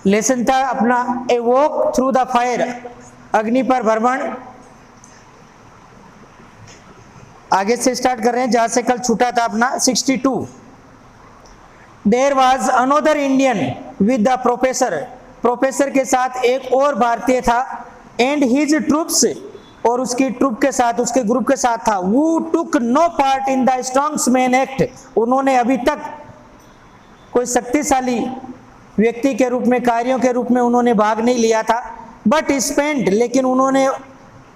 Lesson था अपना a walk through the fire, अग्नि पर भ्रमण। आगे से स्टार्ट कर रहे हैं जहां से कल छूटा था अपना 62। There was another Indian with the professor, professor के साथ एक और भारतीय था। एंड हिज ट्रूप्स, और उसकी ट्रुप के साथ, उसके ग्रुप के साथ था। वो took no part in the strongman's act, उन्होंने अभी तक कोई शक्तिशाली व्यक्ति के रूप में, कार्यों के रूप में उन्होंने भाग नहीं लिया था। बट स्पेंड, लेकिन उन्होंने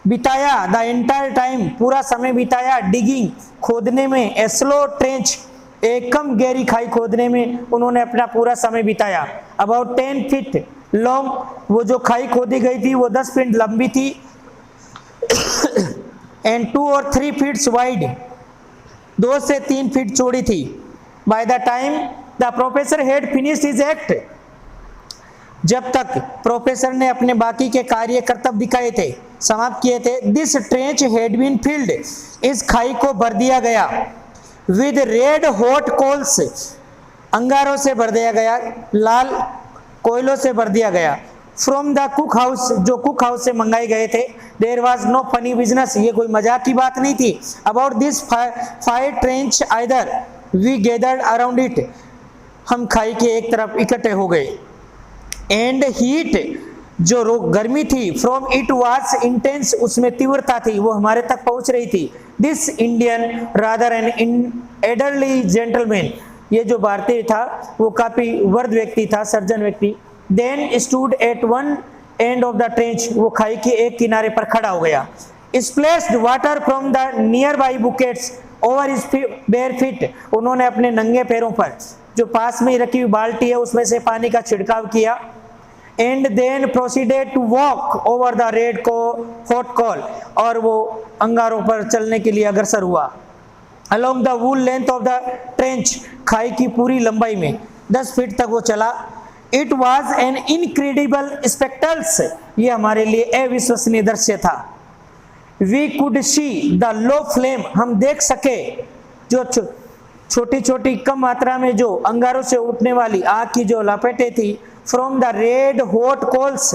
बिताया द एंटायर टाइम, पूरा समय बिताया डिगिंग, खोदने में, ए स्लो ट्रेंच, एक कम गहरी खाई खोदने में उन्होंने अपना पूरा समय बिताया। अबाउट 10 फीट लॉन्ग, वो जो खाई खोदी गई थी वो 10 फीट लंबी थी। एंड 2 और 3 फीट्स वाइड, 2 से 3 फीट चौड़ी थी। By the time the professor had finished his act, जब तक प्रोफेसर ने अपने बाकी के कार्य कर्तव्य दिखाए थे, समाप्त किए थे। This trench had been filled, इस खाई को भर दिया गया। विद रेड हॉट कोल्स, अंगारों से भर दिया गया, लाल कोयलों से भर दिया गया। फ्रॉम द कुक हाउस, जो कुक हाउस से मंगाए गए थे। There was no funny business, ये कोई मजाक की बात नहीं थी। About this fire trench either we gathered around it, हम खाई के एक तरफ इकट्ठे हो गए। एंड हीट, जो गर्मी थी, फ्रॉम इट वाज इंटेंस, उसमें तीव्रता थी, वो हमारे तक पहुंच रही थी। This Indian rather an elderly gentleman, ये जो भारतीय था वो काफी वर्द व्यक्ति था, सर्जन व्यक्ति। Then stood at one end of the trench, वो खाई के एक किनारे पर खड़ा हो गया। Splashed water from the nearby buckets over his bare feet, उन्होंने अपने नंगे पैरों पर, जो पास में ही रखी हुई बाल्टी है उसमें से पानी का छिड़काव किया। And then proceeded to walk over the red को हॉट कॉल, और वो अंगारों पर चलने के लिए अग्रसर हुआ। Along the whole length of the trench, खाई की पूरी लंबाई में 10 फीट तक वो चला। It was an incredible spectacles, ये हमारे लिए अविश्वसनीय दृश्य था। We could see the low flame, हम देख सके जो छोटी छोटी कम मात्रा में जो अंगारों से उठने वाली आग की जो लपेटें थी। From the red hot coals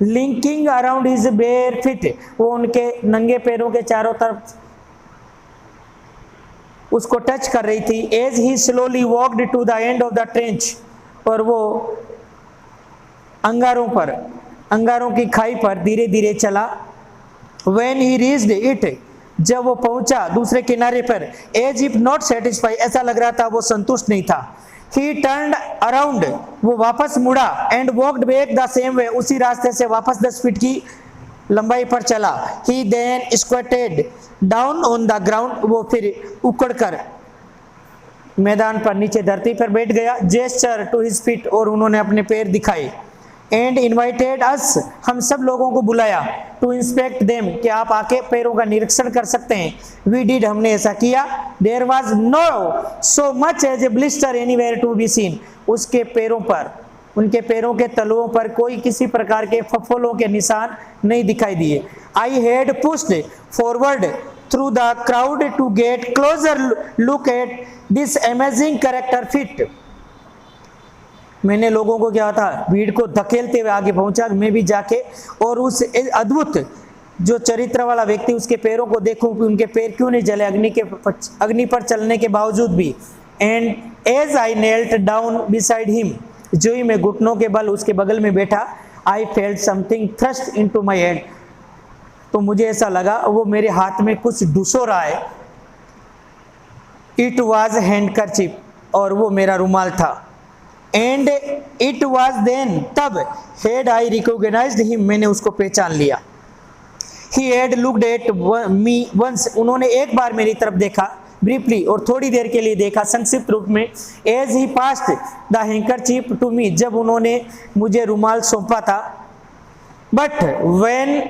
licking around his bare feet, वो उनके नंगे पैरों के चारों तरफ उसको टच कर रही थी। As he slowly walked to the end of the trench, और वो अंगारों की खाई पर धीरे धीरे चला। When he reached it, जब वो पहुंचा दूसरे किनारे पर, एज इफ नॉट सेटिस्फाई, ऐसा लग रहा था वो संतुष्ट नहीं था। He turned around, वो वापस मुड़ा। And walked back the same way, उसी रास्ते से वापस 10 फीट की लंबाई पर चला। He then squatted down on the ground, वो फिर उकड़कर मैदान पर नीचे धरती पर बैठ गया। Gesture to his feet, और उन्होंने अपने पैर दिखाए। एंड इन्वाइटेड अस, हम सब लोगों को बुलाया। टू इंस्पेक्ट देम, कि आप आके पैरों का निरीक्षण कर सकते हैं। वी डिड, हमने ऐसा किया। There was no so much as a blister anywhere to be seen, उसके पैरों पर, उनके पैरों के तलुओं पर कोई किसी प्रकार के फफोलों के निशान नहीं दिखाई दिए। I had pushed forward through the crowd to get closer look at this amazing character fit, मैंने लोगों को क्या था, भीड़ को धकेलते हुए आगे पहुंचा, मैं भी जाके और उस अद्भुत जो चरित्र वाला व्यक्ति, उसके पैरों को देखूं कि उनके पैर क्यों नहीं जले अग्नि पर चलने के बावजूद भी। And as I knelt down beside him, जो ही मैं घुटनों के बल उसके बगल में बैठा, I felt something thrust into my head, तो मुझे ऐसा लगा वो मेरे हाथ में कुछ डुसो रहा है। इट वॉज हैंडकरचीफ, और वो मेरा रुमाल था। एंड इट वॉज देन, तब हैड आई रिकॉग्नाइज्ड हिम, मैंने उसको पहचान लिया। He had looked at me once, उन्होंने एक बार मेरी तरफ देखा, ब्रीफली, और थोड़ी देर के लिए देखा, संक्षिप्त रूप में। As he passed the handkerchief to me, जब उन्होंने मुझे रुमाल सौंपा था। But when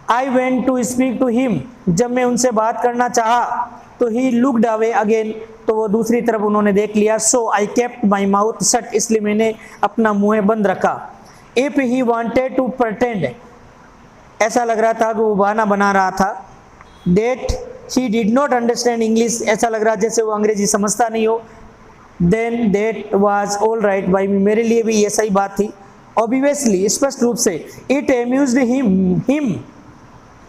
I went to speak to him, जब मैं उनसे बात करना चाहा तो ही लुक्ड अवे अगेन, तो वो दूसरी तरफ उन्होंने देख लिया। So I kept my mouth shut, इसलिए मैंने अपना मुंह बंद रखा। If he wanted to pretend, ऐसा लग रहा था कि वो बहाना बना रहा था। That he did not understand English, ऐसा लग रहा जैसे वो अंग्रेजी समझता नहीं हो। Then that was all right by me, मेरे लिए भी ये सही बात थी। ऑब्वियसली, स्पष्ट रूप से, it amused him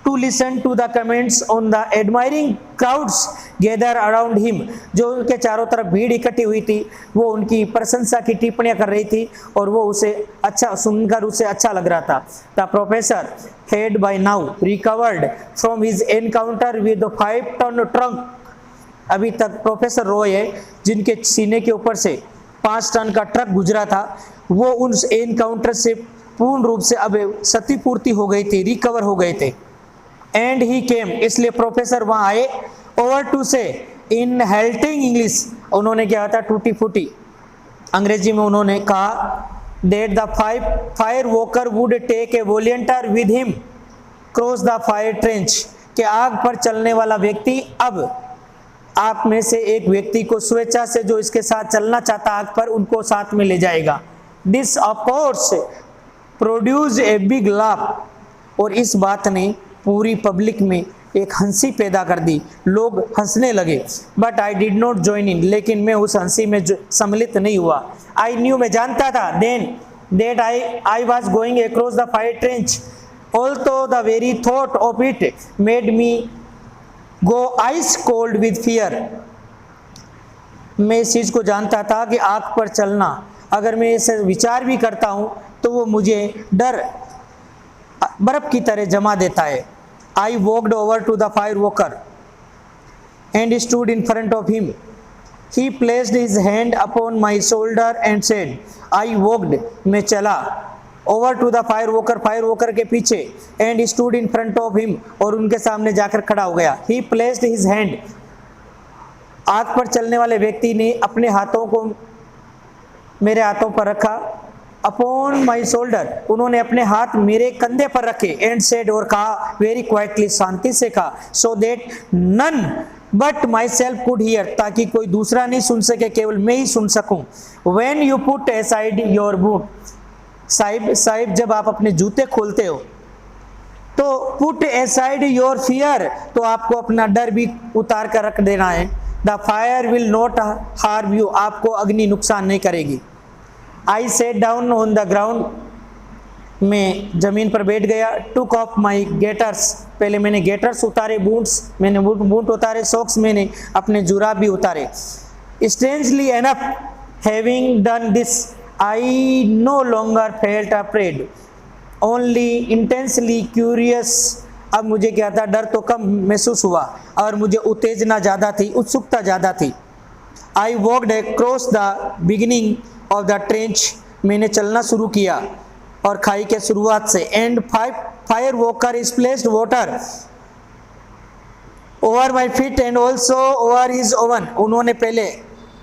to listen to the comments on the admiring crowds gather around him. जो उनके चारों तरफ भीड़ इकट्ठी हुई थी, वो उनकी प्रशंसा की टिप्पणियां कर रही थी और वो उसे अच्छा सुनकर उसे अच्छा लग रहा था। The professor had by now recovered from his encounter with 5 ton trunk. अभी तक प्रोफेसर रॉय, जिनके सीने के ऊपर से 5 टन का ट्रक गुजरा था, वो उस एनकाउंटर से पूर्ण रूप से अब क्षतिपूर्ति हो गई थी, रिकवर हो गए थे। एंड ही केम, इसलिए प्रोफेसर वहां आए, ओवर टू से इन हेल्टिंग इंग्लिश, उन्होंने क्या था, टूटी फूटी अंग्रेजी में उन्होंने कहा, that the fire walker would take a volunteer with him cross the fire trench, के आग पर चलने वाला व्यक्ति अब आप में से एक व्यक्ति को स्वेच्छा से, जो इसके साथ चलना चाहता आग पर, उनको साथ में ले जाएगा। This of course produce a big laugh, और इस बात ने पूरी पब्लिक में एक हंसी पैदा कर दी, लोग हंसने लगे। But I did not join in, लेकिन मैं उस हंसी में सम्मिलित नहीं हुआ। आई न्यू, मैं जानता था, then that I was going across the fire trench, although the very thought of it made me go ice cold with fear. मैं इस चीज को जानता था कि आग पर चलना, अगर मैं इसे विचार भी करता हूं तो वो मुझे डर बर्फ की तरह जमा देता है। I walked over to the fire walker and stood in front of him. He placed his hand upon my shoulder and said, I walked, मैं चला, over to the fire walker के पीछे, and stood in front of him, और उनके सामने जाकर खड़ा हो गया। ही प्लेस्ड हिज हैंड, आग पर चलने वाले व्यक्ति ने अपने हाथों को मेरे हाथों पर रखा, अपॉन माई शोल्डर, उन्होंने अपने हाथ मेरे कंधे पर रखे, एंड सेड, और कहा, वेरी क्वाइटली, शांति से कहा, so that none but myself could hear, ताकि कोई दूसरा नहीं सुन सके, केवल मैं ही सुन सकूं। When you put aside your boot, Sahib जब आप अपने जूते खोलते हो तो पुट असाइड योर फियर, तो आपको अपना डर भी उतार कर रख देना है। The fire will not harm you, आपको अग्नि नुकसान नहीं करेगी। I sat down on the ground, मैं जमीन पर बैठ गया। टुक ऑफ माई गेटर्स, पहले मैंने गेटर्स उतारे, बूट्स मैंने बूट उतारे, सॉक्स मैंने अपने जुराब भी उतारे। Strangely enough having done this I know longer felt afraid, only intensely curious. अब मुझे क्या था, डर तो कम महसूस हुआ और मुझे उत्तेजना ज़्यादा थी, उत्सुकता ज़्यादा थी। I walked across the beginning of the trench, मैंने चलना शुरू किया और खाई के शुरुआत से। And fire walker is placed water over my feet and also over his oven, उन्होंने पहले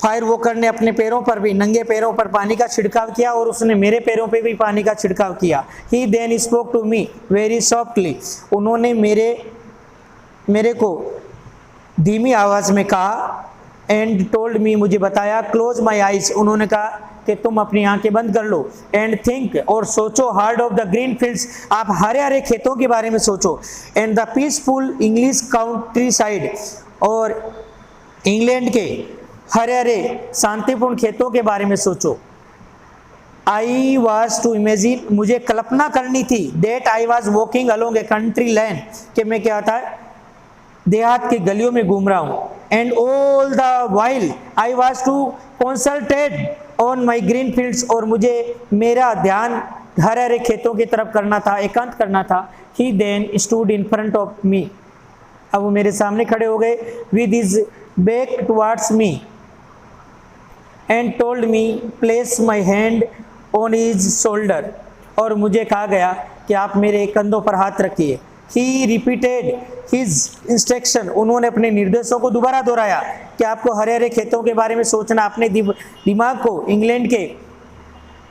फायर वॉकर ने अपने पैरों पर भी, नंगे पैरों पर पानी का छिड़काव किया और उसने मेरे पैरों पे भी पानी का छिड़काव किया। He then spoke to me very softly, उन्होंने मेरे को धीमी आवाज़ में कहा, एंड टोल्ड मी, मुझे बताया, क्लोज माई आइज, उन्होंने कहा कि तुम अपनी आंखें बंद कर लो, एंड थिंक, और सोचो, hard of the green fields, आप हरे हरे खेतों के बारे में सोचो, and the peaceful English countryside, और इंग्लैंड के हरे हरे शांतिपूर्ण खेतों के बारे में सोचो। आई वॉज टू इमेजिन, मुझे कल्पना करनी थी, that I was walking along a country land, कि मैं क्या था, देहात की गलियों में घूम रहा हूँ। And all the while I was to consulted on my green fields, और मुझे मेरा ध्यान हरे हरे खेतों की तरफ करना था, एकांत करना था। He then stood in front of me, अब वो मेरे सामने खड़े हो गए, with his back towards me, and told me place my hand on his shoulder, और मुझे कहा गया कि आप मेरे कंधों पर हाथ रखिए। ही रिपीटेड हिज इंस्ट्रक्शन, उन्होंने अपने निर्देशों को दोबारा दोहराया कि आपको हरे हरे खेतों के बारे में सोचना, अपने दिमाग को इंग्लैंड के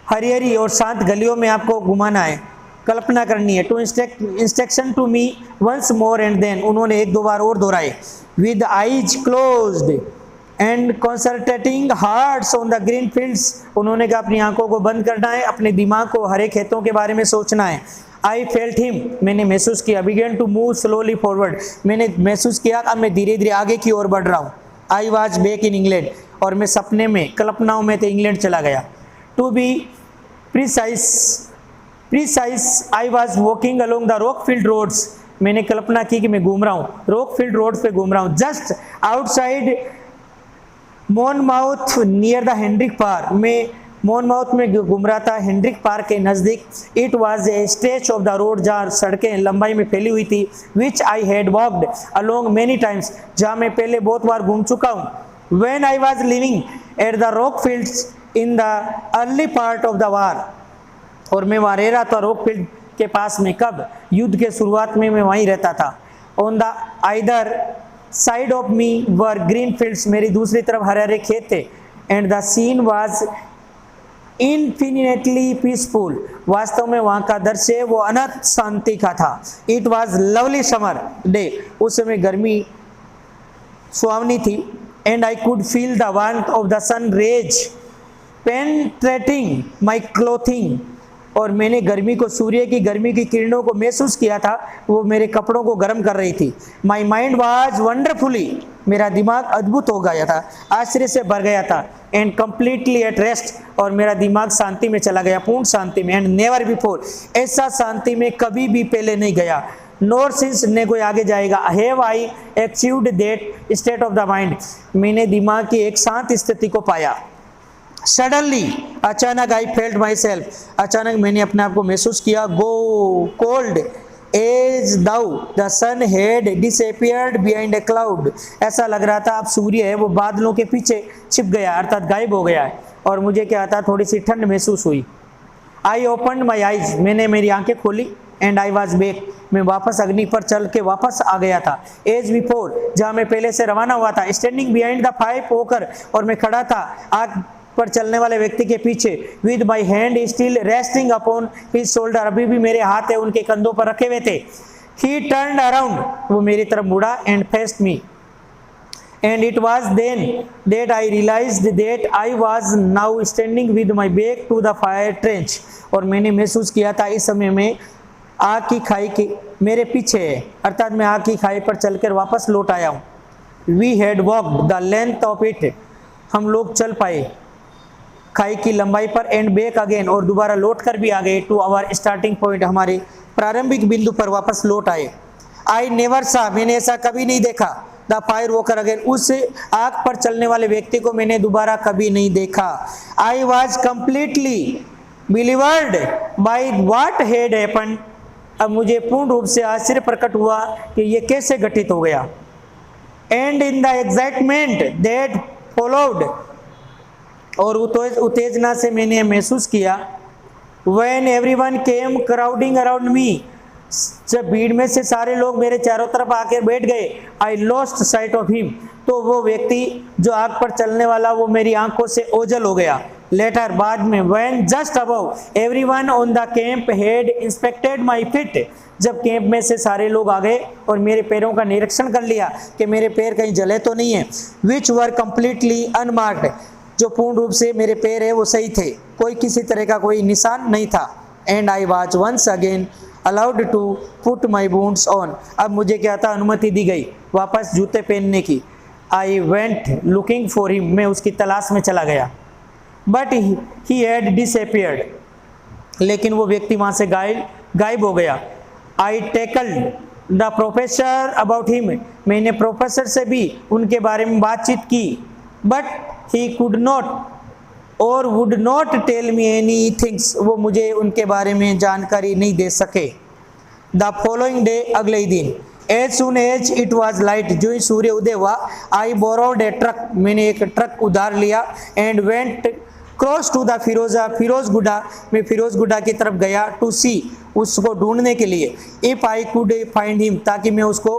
हरी हरी और शांत गलियों में आपको घुमाना है, कल्पना करनी है। To instruction to me once more and then, उन्होंने एक दो बार और दोहराए। With eyes closed and concentrating hearts on the green fields, उन्होंने कहा अपनी आंखों को बंद करना है, अपने दिमाग को हरे खेतों के बारे में सोचना है। आई फेल्ट हिम, मैंने महसूस किया, begin to move slowly forward, मैंने महसूस किया अब मैं धीरे धीरे आगे की ओर बढ़ रहा हूँ। I was back in England, और मैं सपने में, कल्पनाओं में तो इंग्लैंड चला गया। To be precise I was walking along the Rockfield roads, मैंने कल्पना की कि मैं घूम रहा हूँ, रॉकफील्ड रोड पे घूम रहा हूँ, just outside Monmouth near the Henrik park, मैं मोनमाउथ में घूम रहा था हेनरिक पार्क के नज़दीक। It was a stretch of the road, जहाँ सड़कें लंबाई में फैली हुई थी, which I had walked along many times, जहाँ मैं पहले बहुत बार घूम चुका हूँ। When I was living at the Rockfields in the early part of the war, और मैं वहाँ रह रहा था रॉकफील्ड के पास में, कब? युद्ध के शुरुआत में मैं वहीं रहता था। On the either side of me were green fields, मेरी दूसरी तरफ हरे हरे खेत थे। And the scene was infinitely peaceful, वास्तव में वहाँ का दृश्य वो अनंत शांति का था। It was lovely summer day, उस समय गर्मी सुहावनी थी। And I could feel the warmth of the sun rays penetrating my clothing, और मैंने गर्मी को, सूर्य की गर्मी की किरणों को महसूस किया था, वो मेरे कपड़ों को गर्म कर रही थी। माई माइंड वाज वंडरफुली, मेरा दिमाग अद्भुत हो गया था, आश्चर्य से भर गया था। एंड कम्प्लीटली एट रेस्ट, और मेरा दिमाग शांति में चला गया, पूर्ण शांति में। एंड नेवर बिफोर, ऐसा शांति में कभी भी पहले नहीं गया। नोर सिंस, ने कोई आगे जाएगा, have I achieved that state of the mind, मैंने दिमाग की एक शांत स्थिति को पाया। सडनली, अचानक, आई फेल्ट माई सेल्फ, अचानक मैंने अपने आप को महसूस किया। Go cold as though the sun had disappeared behind a cloud, ऐसा लग रहा था अब सूर्य है वो बादलों के पीछे छिप गया, अर्थात गायब हो गया है। और मुझे क्या था, थोड़ी सी ठंड महसूस हुई। आई ओपनड माई आइज, मैंने मेरी आंखें खोली। एंड आई वॉज बैक, मैं वापस अग्नि पर चल के वापस आ गया था। एज बिफोर, जहाँ मैं पहले से रवाना हुआ था। स्टैंडिंग बिहाइंड द फायर होकर, और मैं खड़ा था आग पर चलने वाले व्यक्ति के पीछे। With my hand still resting upon his shoulder, अभी भी मेरे हाथ है उनके कंधों पर रखे हुए थे। ही टर्न्ड अराउंड, वो मेरी तरफ मुड़ा। And faced me, and it was then that I realised that I was now standing with my back to the fire trench, और मैंने महसूस किया था इस समय में आग की खाई के मेरे पीछे है, अर्थात मैं आग की खाई पर चलकर वापस लौट आया हूँ। We had walked the length of it, हम लोग चल पाए खाई की लंबाई पर। एंड बैक अगेन, और दोबारा लौट कर भी आ गए टू आवर स्टार्टिंग पॉइंट, हमारे प्रारंभिक बिंदु पर वापस लौट आए। आई नेवर सा, मैंने ऐसा कभी नहीं देखा। द फायर वॉकर अगेन, उस आग पर चलने वाले व्यक्ति को मैंने दोबारा कभी नहीं देखा। I was completely bewildered by what had happened, अब मुझे पूर्ण रूप से आश्चर्य प्रकट हुआ कि ये कैसे घटित हो गया। And in the excitement that followed, और उत्तेजना से मैंने महसूस किया। When everyone came crowding around me, जब भीड़ में से सारे लोग मेरे चारों तरफ आकर बैठ गए। I lost sight of him, तो वो व्यक्ति जो आग पर चलने वाला वो मेरी आंखों से ओझल हो गया। Later, बाद में, when just above everyone on the camp had inspected my feet, जब कैंप में से सारे लोग आ गए और मेरे पैरों का निरीक्षण कर लिया कि मेरे पैर कहीं जले तो नहीं है। Which were completely unmarked, जो पूर्ण रूप से मेरे पैर है वो सही थे, कोई किसी तरह का कोई निशान नहीं था। And I was once again allowed to put my boots on, अब मुझे क्या था, अनुमति दी गई वापस जूते पहनने की। I went looking for him, मैं उसकी तलाश में चला गया। बट ही हैड डिसअपियर्ड, लेकिन वो व्यक्ति वहाँ से गायब हो गया। आई tackled the professor about him, मैंने प्रोफेसर से भी उनके बारे में बातचीत की। But he could not or would not tell me anything, वो मुझे उनके बारे में जानकारी नहीं दे सके। The following day, अगले ही दिन, as soon as it was light, जो ही सूर्य उदय हुआ, I borrowed a truck, मैंने एक ट्रक उधार लिया। and went cross to the फिरोजगुड़ा, मैं फिरोजगुड़ा की तरफ गया। to see, उसको ढूंढने के लिए। if I could find him, ताकि मैं उसको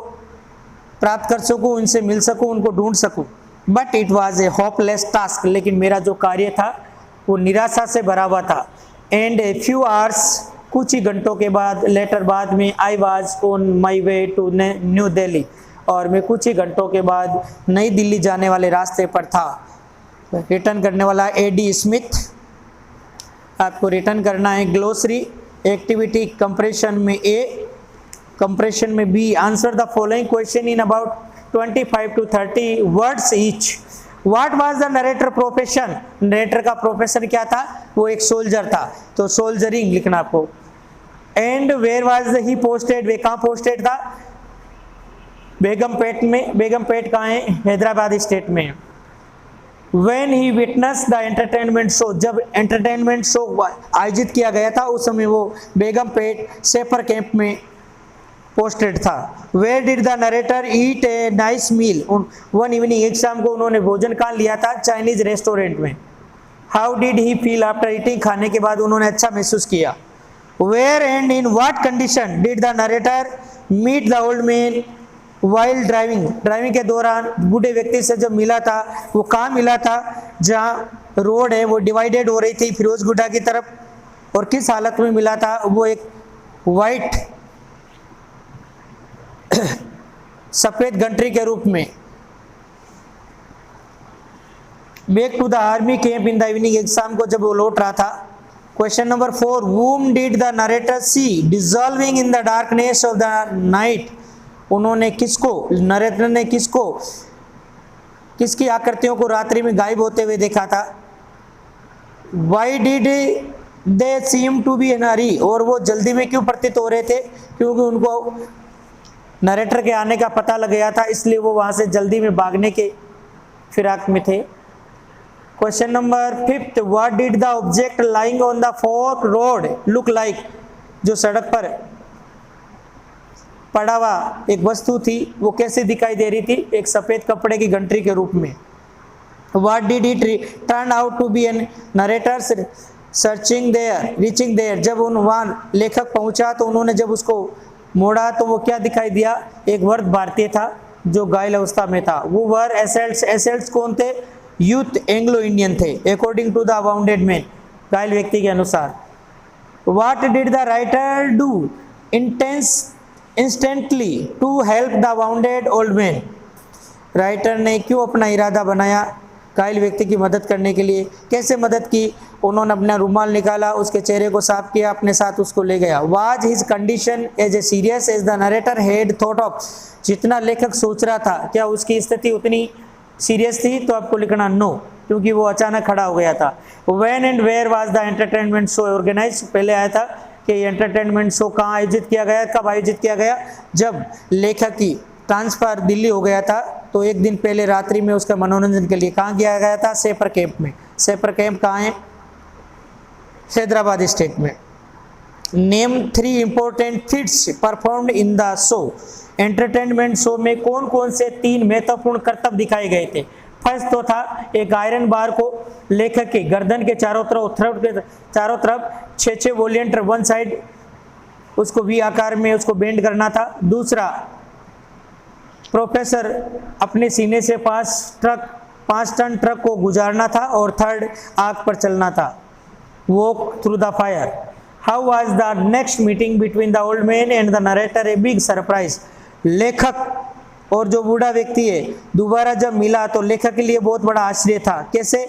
प्राप्त कर सकूं, उनसे मिल सकूं, उनको ढूंढ सकूं। But it was A hopeless task, लेकिन मेरा जो कार्य था वो निराशा से भरा हुआ था। एंड ए फ्यू आवर्स, कुछ ही घंटों के बाद, लेटर बाद में, I was on my way to New Delhi, और मैं कुछ ही घंटों के बाद नई दिल्ली जाने वाले रास्ते पर था। रिटर्न करने वाला एडी स्मिथ। आपको रिटर्न करना है ग्लोसरी, एक्टिविटी कंप्रेशन में ए, कंप्रेशन में B. Answer the following question in about 25 to 30 words each, what was the narrator profession, narrator का प्रोफेशन क्या था, वो एक सोल्जर था, तो सोल्जरिंग लिखना आपको। And where was he posted, वे कहाँ पोस्टेड था, बेगमपेट में। बेगमपेट कहाँ है, हैदराबाद स्टेट में। When he witnessed the entertainment show, जब एंटरटेनमेंट शो आयोजित किया गया था उस समय वो बेगमपेट सेपर कैंप में पोस्टेड था। Where did the narrator eat a nice meal, one evening, एक शाम को उन्होंने भोजन कहाँ लिया था, चाइनीज रेस्टोरेंट में। How did he feel after eating, खाने के बाद उन्होंने अच्छा महसूस किया। Where and in what condition did the narrator meet the old man while driving, driving के दौरान बूढ़े व्यक्ति से जब मिला था वो कहाँ मिला था, जहाँ रोड है वो डिवाइडेड हो रही थी फिरोजगुड़ा की तरफ, और किस हालत में मिला था, वो एक वाइट सफेद घंटी के रूप में। Back to the army camp in the evening, एक शाम को जब वो लौट रहा था। Question number 4, whom did the narrator see dissolving in the darkness of the night, उन्होंने किसको, नरेटर ने किसको, किसकी आकृतियों को रात्रि में गायब होते हुए देखा था। Why did they seem to be in a hurry, और वो जल्दी में क्यों प्रतीत हो रहे थे, क्योंकि उनको नरेटर के आने का पता लग गया था, इसलिए वो वहां से जल्दी में भागने के फिराक में थे। Question number 5, what did the object lying on the fork road look like, जो सड़क पर पड़ा हुआ एक वस्तु थी वो कैसे दिखाई दे रही थी, एक सफेद कपड़े की घंटी के रूप में। What did it turn out to be an narrator searching there reaching there, जब वहाँ लेखक पहुंचा तो उन्होंने जब उसको मोड़ा तो वो क्या दिखाई दिया, एक वृद्ध भारतीय था जो घायल अवस्था में था। वो वर एसेल्ट्स, एसेल्ट्स कौन थे, यूथ एंग्लो इंडियन थे, according to the wounded man, घायल व्यक्ति के अनुसार। What did the writer do instantly to help the wounded old man, writer ने क्यों अपना इरादा बनाया घायल व्यक्ति की मदद करने के लिए, कैसे मदद की, उन्होंने अपना रुमाल निकाला, उसके चेहरे को साफ किया, अपने साथ उसको ले गया। Was his condition as a serious as the narrator had thought of, जितना लेखक सोच रहा था क्या उसकी स्थिति उतनी सीरियस थी, तो आपको लिखना नो, क्योंकि वो अचानक खड़ा हो गया था। When and where was the entertainment show organise, पहले आया था कि एंटरटेनमेंट शो कहाँ आयोजित किया गया, कब आयोजित किया गया, जब लेखक की ट्रांसफर दिल्ली हो गया था तो एक दिन पहले रात्रि में उसका मनोरंजन के लिए कहाँ किया गया था, सेपर कैंप में। सेपर कैंप कहाँ है, हैदराबाद स्टेट में। Name 3 important feats performed in the show, entertainment show में कौन कौन से 3 महत्वपूर्ण करतब दिखाए गए थे। फर्स्ट तो था एक आयरन बार को लेखक के गर्दन के चारों तरफ 6 वोलियंटर वन साइड उसको वी आकार में उसको बेंड करना था। दूसरा, प्रोफेसर अपने सीने से 5 टन ट्रक को गुजारना था। और थर्ड, आग पर चलना था, walk through the fire. How was the next meeting between the old man and the narrator a big surprise, लेखक और जो बूढ़ा व्यक्ति है दोबारा जब मिला तो लेखक के लिए बहुत बड़ा आश्चर्य था। कैसे,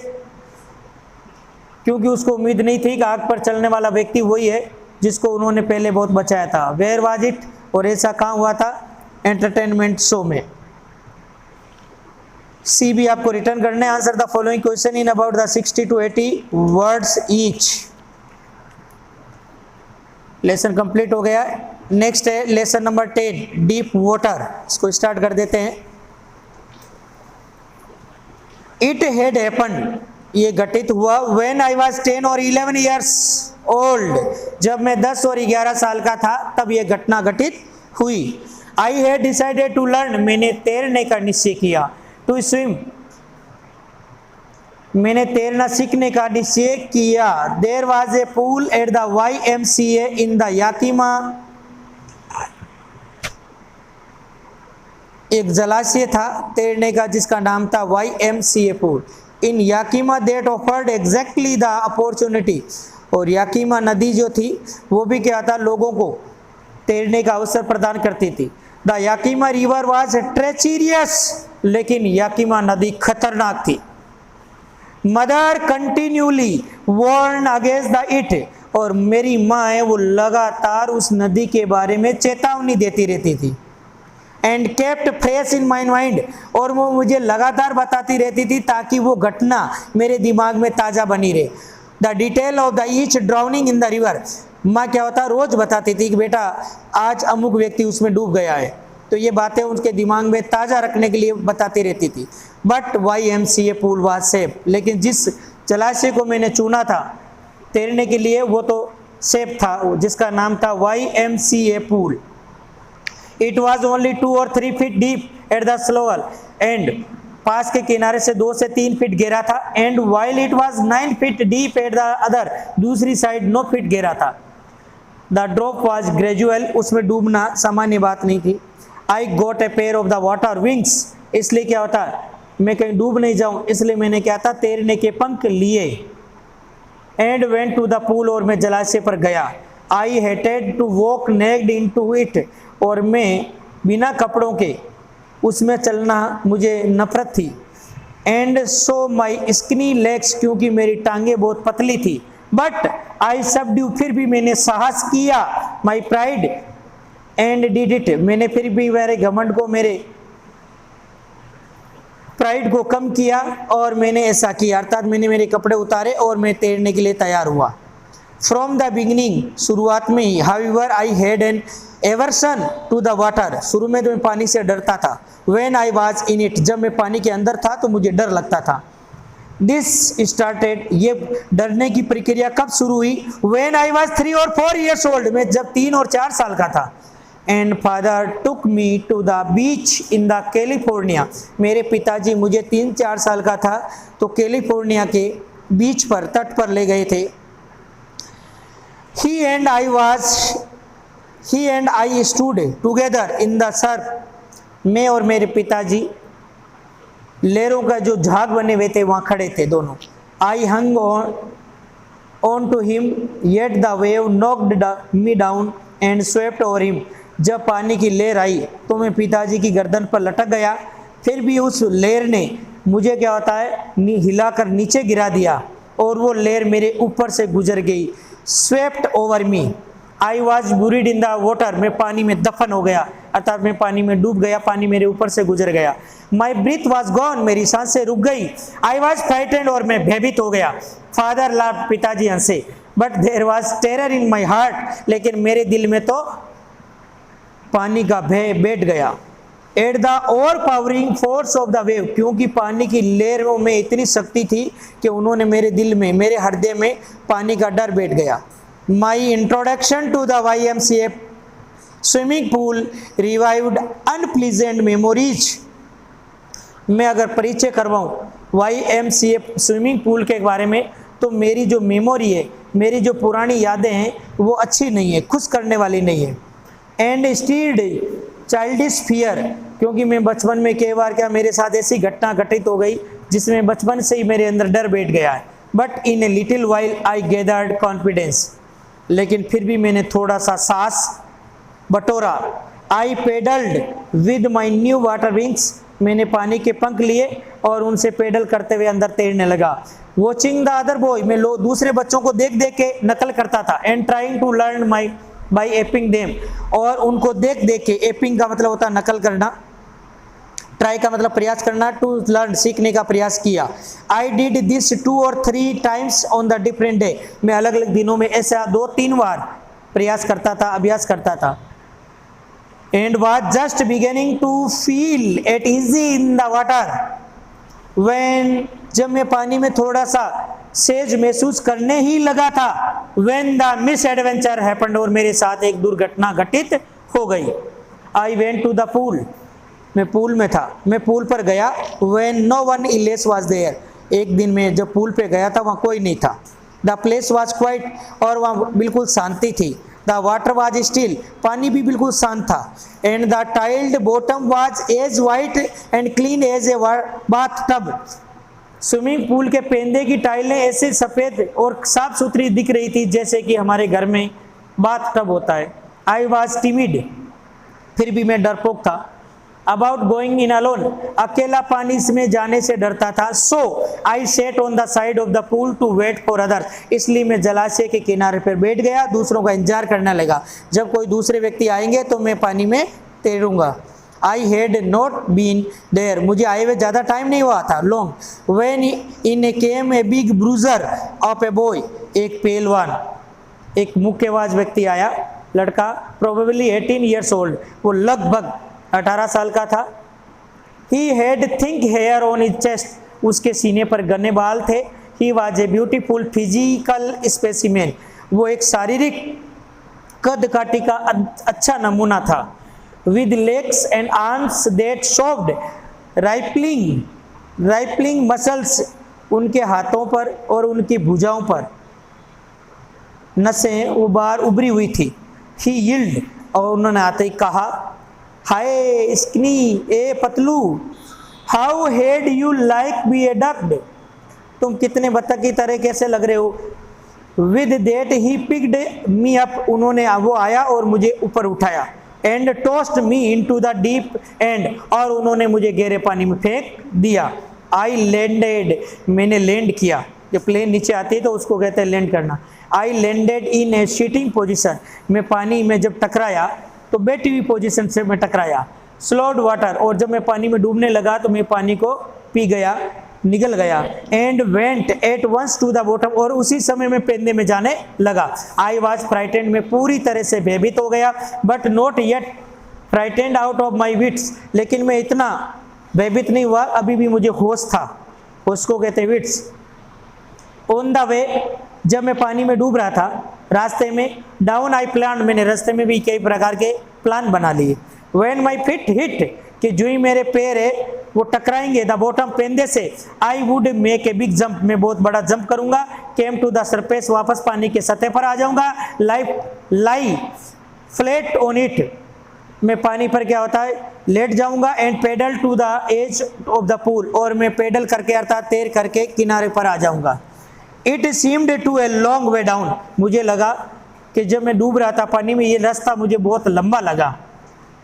क्योंकि उसको उम्मीद नहीं थी कि आग पर चलने वाला व्यक्ति वही है जिसको उन्होंने पहले बहुत बचाया था। वेयर वाज इट, और ऐसा कहाँ हुआ था, एंटरटेनमेंट शो में। सी भी आपको रिटर्न करने, answer the following question in about the 60 to 80 words each. Lesson complete हो गया। नेक्स्ट है लेसन नंबर 10, डीप वाटर। इसको स्टार्ट कर देते हैं। इट हैड हैपेंड, ये घटित हुआ, when I was 10 or 11 years old, जब मैं 10 और 11 साल का था तब ये घटना घटित हुई। I had decided to learn, मैंने तैरने का निश्चय किया। टू स्विम, मैंने तैरना सीखने का निश्चय किया। There was a pool at the YMCA in the Yakima, एक जलाशय था तैरने का जिसका नाम था YMCA pool in Yakima that offered exactly the opportunity, और याकीमा नदी जो थी वो भी क्या था, लोगों को तैरने का अवसर प्रदान करती थी। The Yakima river was treacherous, लेकिन याकीमा नदी खतरनाक थी। Mother continuously warn against the it, और मेरी माँ है वो लगातार उस नदी के बारे में चेतावनी देती रहती थी। And kept fresh in my mind, और वो मुझे लगातार बताती रहती थी ताकि वो घटना मेरे दिमाग में ताज़ा बनी रहे। The detail of the each drowning in the river, माँ क्या होता रोज बताती थी कि बेटा आज अमुक व्यक्ति उसमें डूब गया है, तो ये बातें उनके दिमाग में ताज़ा रखने के लिए बताती रहती थी। But YMCA pool was safe, लेकिन जिस जलाशय को मैंने चुना था तैरने के लिए वो तो सेफ था, जिसका नाम था YMCA पूल। It was only 2 or 3 feet deep at the shallow end, पास के किनारे से 2 से 3 फीट गहरा था। And while it was 9 feet deep at the other, दूसरी साइड 9 फीट गहरा था। द ड्रॉप वॉज ग्रेजुअल, उसमें डूबना सामान्य बात नहीं थी। I got a pair of the water wings, इसलिए क्या होता मैं कहीं डूब नहीं जाऊं इसलिए मैंने क्या था तैरने के पंख लिए। And went to the pool, और मैं जलाशय पर गया। I hated to walk naked into it, और मैं बिना कपड़ों के उसमें चलना मुझे नफरत थी। And so my skinny legs, क्योंकि मेरी टांगे बहुत पतली थी। बट आई सबड्यू, फिर भी मैंने साहस किया। My pride and did it, मैंने फिर भी मेरे घमंड को, मेरे प्राइड को कम किया और मैंने ऐसा किया, अर्थात मैंने मेरे कपड़े उतारे और मैं तैरने के लिए तैयार हुआ। फ्रॉम द बिगिनिंग, शुरुआत में ही, however I had an aversion to the water, शुरू में तो मैं पानी से डरता था। When I was in it, जब मैं पानी के अंदर था तो मुझे डर लगता था। दिस स्टार्टेड, ये डरने की प्रक्रिया कब शुरू हुई? When I was 3 or 4 years old, मैं जब 3 और 4 साल का था। And father took me to the beach in the California, मेरे पिताजी मुझे 3-4 साल का था तो कैलिफोर्निया के बीच पर, तट पर ले गए थे। He and I stood together in the surf, मैं और मेरे पिताजी लहरों का जो झाग बने हुए थे वहाँ खड़े थे दोनों। I hung on to him, yet the wave knocked me down and swept over him, जब पानी की लहर आई तो मैं पिताजी की गर्दन पर लटक गया, फिर भी उस लहर ने मुझे क्या होता है हिलाकर नीचे गिरा दिया और वो लहर मेरे ऊपर से गुजर गई। Swept over me, I was buried in the water, मैं पानी में दफन हो गया, अर्थात मैं पानी में डूब गया, पानी मेरे ऊपर से गुजर गया। माई ब्रीथ वॉज गॉन, मेरी सांसें रुक गई। आई वॉज फ्राइटेंड, और मैं भयभीत हो गया। फादर लाफ्ड, पिताजी हंसे। But there was terror in my heart, लेकिन मेरे दिल में तो पानी का भय बैठ गया। At the over powering force of the wave, क्योंकि पानी की लहरों में इतनी शक्ति थी कि उन्होंने मेरे दिल में, मेरे हृदय में पानी का डर बैठ गया। My introduction to the YMCA swimming pool revived unpleasant memories, मैं अगर परिचय करवाऊँ YMCA स्विमिंग पूल के बारे में तो मेरी जो मेमोरी है, मेरी जो पुरानी यादें हैं वो अच्छी नहीं है, खुश करने वाली नहीं है। एंड स्टीर्ड चाइल्डिश फियर, क्योंकि मैं बचपन में कई बार क्या मेरे साथ ऐसी घटना घटित हो गई जिसमें बचपन से ही मेरे अंदर डर बैठ गया है। But in a little while I gathered confidence, लेकिन फिर भी मैंने थोड़ा सा साहस बटोरा। I paddled with my new water wings, मैंने पानी के पंख लिए और उनसे पेडल करते हुए अंदर तैरने लगा। वॉचिंग द अदर बॉय, मैं दूसरे बच्चों को देख देख के नकल करता था। And trying to learn my by aping them, और उनको देख देख के, एपिंग का मतलब होता है नकल करना, ट्राई का मतलब प्रयास करना, टू लर्न सीखने का प्रयास किया। I did this 2 or 3 times on the different day, मैं अलग अलग दिनों में ऐसा 2-3 बार प्रयास करता था, अभ्यास करता था। And was just beginning to feel at easy in the water when, जब मैं पानी में थोड़ा सा सेज महसूस करने ही लगा था, when the misadventure happened, और मेरे साथ एक दुर्घटना घटित हो गई। I went to the pool, मैं पूल में था, मैं पूल पर गया। When no one else was there, एक दिन में जब पूल पे गया था वहाँ कोई नहीं था। द प्लेस वाज क्वाइट, और वहाँ बिल्कुल शांति थी। द वाटर वाज स्टिल, पानी भी बिल्कुल शांत था। And the tiled bottom was as white and clean as a bathtub, swimming pool के पेंदे की टाइलें ऐसे सफ़ेद और साफ सुथरी दिख रही थी जैसे कि हमारे घर में बाथ टब होता है। आई वॉज टिमिड, फिर भी मैं डरपोक था। अबाउट गोइंग इन अलोन, अकेला पानी में जाने से डरता था। So I sat on the side of the pool to wait for other, इसलिए मैं जलाशय के किनारे पर बैठ गया, दूसरों का इंतजार करने लगा। जब कोई दूसरे व्यक्ति आएंगे तो मैं पानी में तैरूंगा। I had not been there, मुझे आए हुए ज़्यादा टाइम नहीं हुआ था, long. When in a came a big bruiser of a boy, एक पहलवान, एक मुक्केबाज व्यक्ति आया, लड़का, प्रोबेबली 18 ईयर्स ओल्ड, वो लगभग 18 साल का था। He had thick hair on his chest, उसके सीने पर घने बाल थे। He was a beautiful physical specimen, वो एक शारीरिक कद काठी का अच्छा नमूना था। With legs and arms that showed rippling muscles, उनके हाथों पर और उनकी भुजाओं पर नसें उभरी हुई थी। ही यील्ड, और उन्होंने आते ही कहा, हाय स्किनी, ए पतलू, how had you like be a ducked, तुम कितने बत्तख की तरह कैसे लग रहे हो। With that he picked me up, उन्होंने, वो आया और मुझे ऊपर उठाया। And tossed me into the deep end, और उन्होंने मुझे गहरे पानी में फेंक दिया। आई लैंडेड, मैंने लैंड किया, जब प्लेन नीचे आती है तो उसको कहते हैं लैंड करना। I landed in A sitting position, मैं पानी में जब टकराया तो बैठी हुई पोजीशन से मैं टकराया। स्लोड वाटर, और जब मैं पानी में डूबने लगा तो मैं पानी को पी गया, निगल गया। And went at once to the bottom, और उसी समय मैं पेंदे में जाने लगा। आई वॉज फ्राइटेंड, मैं पूरी तरह से भयभीत हो गया। But not yet frightened out of my wits, लेकिन मैं इतना भयभीत नहीं हुआ, अभी भी मुझे होश था, होश को कहते हैं विट्स। ऑन द वे, जब मैं पानी में डूब रहा था, रास्ते में, डाउन आई प्लान, मैंने रास्ते में भी कई प्रकार के प्लान बना लिए। व्हेन माई फिट हिट, कि जो ही मेरे पैर है वो टकराएंगे द बॉटम, पेंदे से, I would make a big jump, मैं बहुत बड़ा जंप करूंगा। केम टू द सरफेस, वापस पानी के सतह पर आ जाऊंगा। लाई फ्लैट ऑन इट, मैं पानी पर क्या होता है लेट जाऊंगा। And paddle to the edge of the pool, और मैं पेडल करके अर्थात तैर करके किनारे पर आ जाऊंगा। It seemed to a long way down, मुझे लगा कि जब मैं डूब रहा था पानी में, ये रास्ता मुझे बहुत लंबा लगा,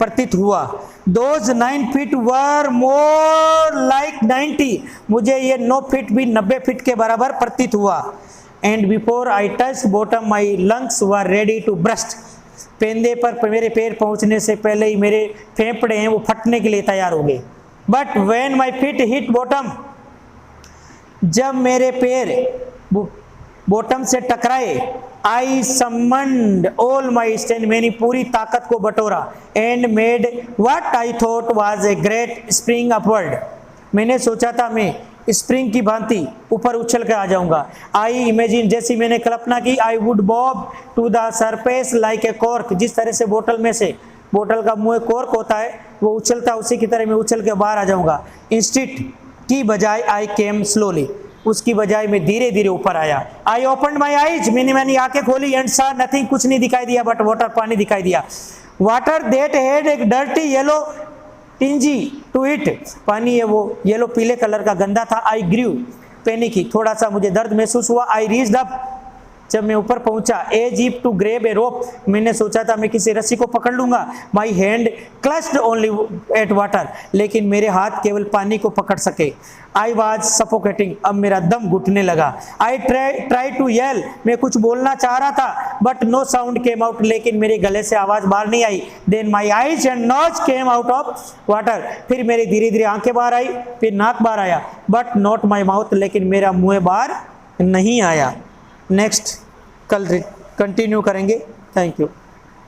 प्रतीत हुआ। Those 9 feet were more like 90, मुझे ये 9 फीट भी 90 फीट के बराबर प्रतीत हुआ। And before I touch bottom my lungs were ready to burst, पेंदे पर मेरे पैर पहुंचने से पहले ही मेरे फेफड़े हैं वो फटने के लिए तैयार हो गए। But when my feet hit bottom, जब मेरे पैर बॉटम से टकराए, आई समन्ड ऑल माई स्ट्रेंथ, मैंने पूरी ताकत को बटोरा। And made what I thought was a great spring upward, मैंने सोचा था मैं स्प्रिंग की भांति ऊपर उछल कर आ जाऊंगा। आई इमेजिन, जैसी मैंने कल्पना की, I would bob to the surface like a cork, जिस तरह से बोतल में से, बोतल का मुंह कॉर्क होता है, वो उछलता, उसी की तरह मैं उछल के बाहर आ जाऊंगा। इंस्टेड की बजाय आई केम स्लोली, उसकी बजाय मैं धीरे धीरे ऊपर आया। आई ओपन माई आईज, मैंने आंखें खोली। एंड सा नथिंग, कुछ नहीं दिखाई दिया, बट वाटर, पानी दिखाई दिया। वाटर दैट हैड एक डर्टी येलो टिंजी टू इट, पानी है वो येलो पीले कलर का गंदा था। आई ग्रू पैनिक, थोड़ा सा मुझे दर्द महसूस हुआ। आई रीच्ड अप, जब मैं ऊपर पहुंचा, as if to grab a rope, मैंने सोचा था मैं किसी रस्सी को पकड़ लूंगा। My hand clutched only at water, लेकिन मेरे हाथ केवल पानी को पकड़ सके। आई वॉज सफोकेटिंग, अब मेरा दम घुटने लगा। आई ट्राई टू येल, मैं कुछ बोलना चाह रहा था, but no sound came out, लेकिन मेरे गले से आवाज बाहर नहीं आई। Then my eyes and nose came out of water, फिर मेरी धीरे धीरे आंखें बाहर आई, फिर नाक बाहर आया, बट नॉट माई माउथ, लेकिन मेरा मुंह बाहर नहीं आया। नेक्स्ट कल कंटिन्यू करेंगे। Thank you.